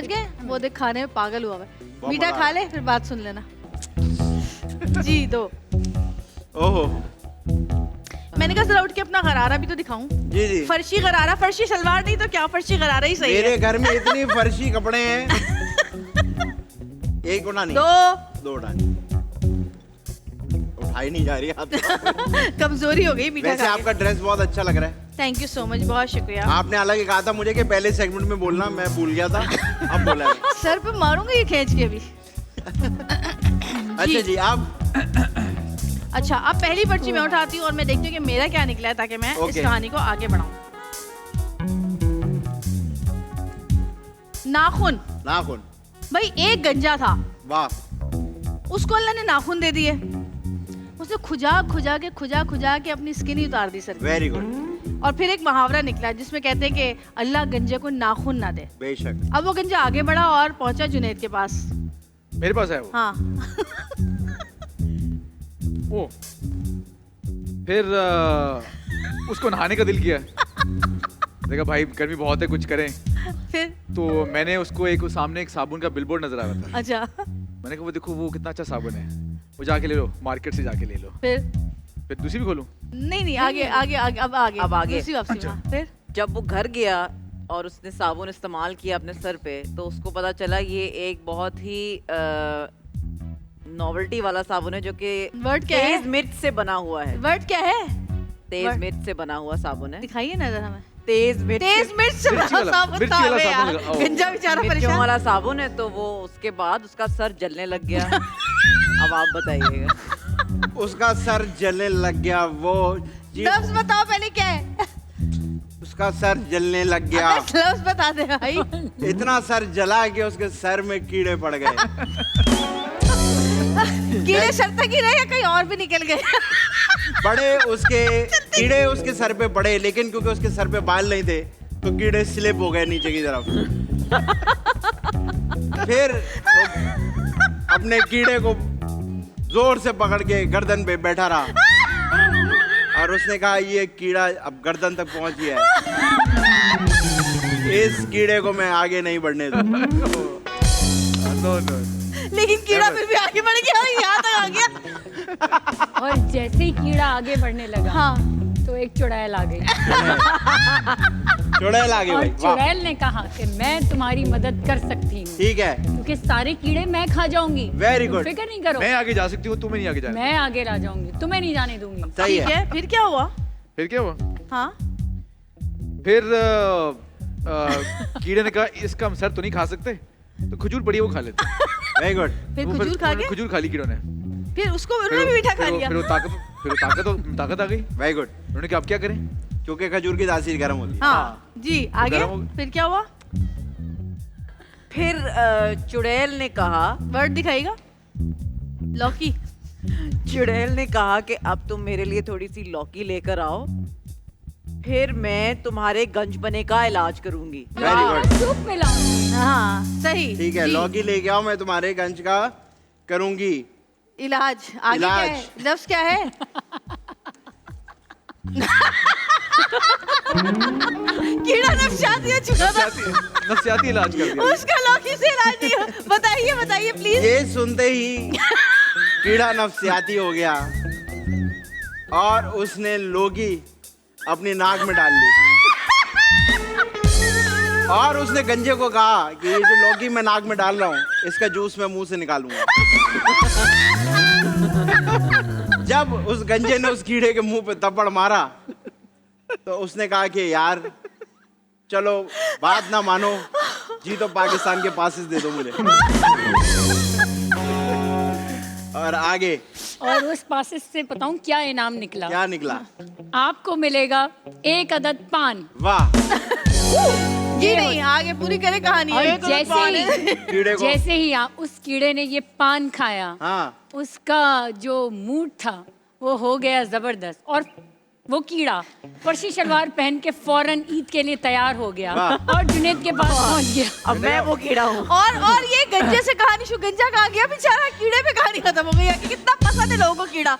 समझ गए? वो देख खाने में पागल हुआ है। मीठा खा ले फिर बात सुन लेना। जी दो। ओहो मैंने कहा जरा उठ के अपना गरारा भी तो दिखाऊं। जी जी। फर्शी गरारा, फर्शी सलवार नहीं तो क्या, फर्शी गरारा ही सही मेरे है। घर में इतनी फर्शी कपड़े हैं। एक उठा नहीं, दो उठा नहीं, उठाई नहीं जा रही आप। कमजोरी हो गई मीठा वैसे खा के। आपका ड्रेस बहुत अच्छा लग रहा है। थैंक यू सो मच, बहुत शुक्रिया। आपने हालांकि कहा था मुझे कि पहले सेगमेंट में बोलना, मैं भूल गया था, अब बोला है। सर पे मारूंगी ये खींच के भी। अच्छा जी आप। अच्छा अब पहली पर्ची मैं उठाती हूँ और मैं देखती हूँ कि मेरा क्या निकला है, ताकि मैं इस कहानी को आगे बढ़ाऊं। नाखून। नाखून। भाई एक गंजा था, वाह। उसको अल्लाह ने नाखून दे दिए। उसने खुजा खुजा के अपनी स्किन ही उतार दी सर की। Very good. और फिर एक मुहावरा निकला जिसमें कहते हैं कि अल्लाह गंजे को नाखून ना दे। बेशक। अब वो गंजा आगे बढ़ा और पहुंचा जुनैद के पास। मेरे पास है वो। हाँ। ओ फिर उसको नहाने का दिल किया। देखा भाई गर्मी बहुत है, कुछ करें। फिर तो मैंने उसको एक सामने एक साबुन का बिलबोर्ड नजर आ रहा था। अच्छा। मैंने कहा वो देखो वो कितना अच्छा साबुन है, वो जाके ले लो, मार्केट से जाके ले लो। फिर दूसरी भी खोलूं? नहीं आगे आगे आगे अब आगे दूसरी वापसी। अच्छा। फिर जब वो घर गया और उसने साबुन इस्तेमाल किया अपने सर पे, तो उसको पता चला ये एक बहुत ही नॉवेल्टी वाला साबुन है, जो कि वर्ड क्या है? तेज मिर्च से बना हुआ है। वर्ड क्या है? तेज मिर्च से बना हुआ साबुन है। दिखाइए ना जरा हमें। तेज मिर्च से बना साबुन था बे यार। गंजा बेचारा मिर्चों परेशान। वाला साबुन है। तो वो उसके बाद उसका सर जलने लग गया। अब आप बताइएगा। उसका सर जलने लग गया। वो जी लफ्ज बताओ पहले क्या है। उसका सर जलने लग गया। अबे लफ्ज बता दे भाई। इतना सर जला कि उसके सर में कीड़े पड़ गए। कीड़े सर तक ही रहे या कहीं और भी निकल गए? बड़े उसके कीड़े उसके सर पे पड़े, लेकिन क्योंकि उसके सर पे बाल नहीं थे तो कीड़े स्लिप हो गए नीचे की तरफ। फिर अपने कीड़े को जोर से पकड़ के गर्दन पे बैठा रहा और उसने कहा ये कीड़ा अब गर्दन तक पहुंच गया है, इस कीड़े को मैं आगे नहीं बढ़ने दूंगा। लेकिन कीड़ा फिर भी आगे बढ़ गया, यहाँ तक आ गया। और जैसे ही कीड़ा आगे बढ़ने लगा, हाँ। तो एक चुड़ैल आ गई। चुड़ैल आ गई और भाई। वाह। चुड़ैल ने कहा कि मैं तुम्हारी मदद कर सकती हूँ, ठीक है। क्योंकि सारे कीड़े मैं खा जाऊंगी। Very तुम good। फिक्र नहीं करो, मैं आगे जा सकती हूँ, तुम्हें नहीं आगे जाना। मैं आगे ला जाऊंगी, तुम्हें नहीं जाने दूंगी। सही ठीक है। है, फिर क्या हुआ? फिर क्या हुआ? हाँ। फिर कीड़े ने कहा इसका हम सर तो नहीं खा सकते, तो खजूर पड़ी है वो खा लेते। Very good. फिर वो खजूर खा के खजूर खा ली कीड़ों ने। फिर उसको उन्होंने भी मीठा खा लिया। फिर वो ताकत आ गई। Very good. उन्होंने कहा अब क्या करें? क्योंकि खजूर की तासीर गर्म होती है। हाँ जी आगे गर्म हो गया। फिर क्या हुआ? फिर चुड़ैल ने कहा, वर्ड दिखाएगा। लौकी। चुड़ैल ने कहा कि अब तुम मेरे लिए थोड़ी सी लौकी लेकर आओ, फिर मैं तुम्हारे गंजपने का इलाज करूंगी। Very good. सूप में लाऊंगी। हाँ सही। ठीक है, जी, लौकी लेके आओ, मैं तुम्हारे गंज का करूंगी इलाज। आगे क्या है? इलाज। लफ्ज क्या है? कीड़ा नफसियाती हो चुका था, नफ्सियाती इलाज कर दिया। उसका लौकी से इलाज नहीं हो। बताइए बताइए प्लीज। ये सुनते ही कीड़ा नफसियाती हो गया और उसने लौकी अपनी नाक में डाल ली और उसने गंजे को कहा कि ये जो लौकी मैं नाक में डाल रहा हूँ इसका जूस मैं मुंह से निकालूंगा। जब उस गंजे ने उस कीड़े के मुंह पे थप्पड़ मारा तो उसने कहा कि यार चलो बात ना मानो, जी तो पाकिस्तान के पासेस दे दो मुझे। और आगे और उस पासेस से बताऊं क्या इनाम निकला? क्या निकला? आपको मिलेगा एक अदद पान। वाह। ये नहीं, आगे पूरी करे कहानी। और एक और पान है। कीड़े को जैसे ही उस कीड़े ने ये पान खाया, हाँ उसका जो मूड था वो हो गया जबरदस्त, और वो कीड़ा फर्शी शलवार पहन के फौरन ईद के लिए तैयार हो गया और जुनैद के पास पहुंच गया। अब मैं वो कीड़ा हूँ। और ये गंजे से कहानी शुरू। गंजा कहाँ गया बेचारा? कीड़े पे कहानी खत्म हो गई है कि कितना पसंद है लोगों को कीड़ा।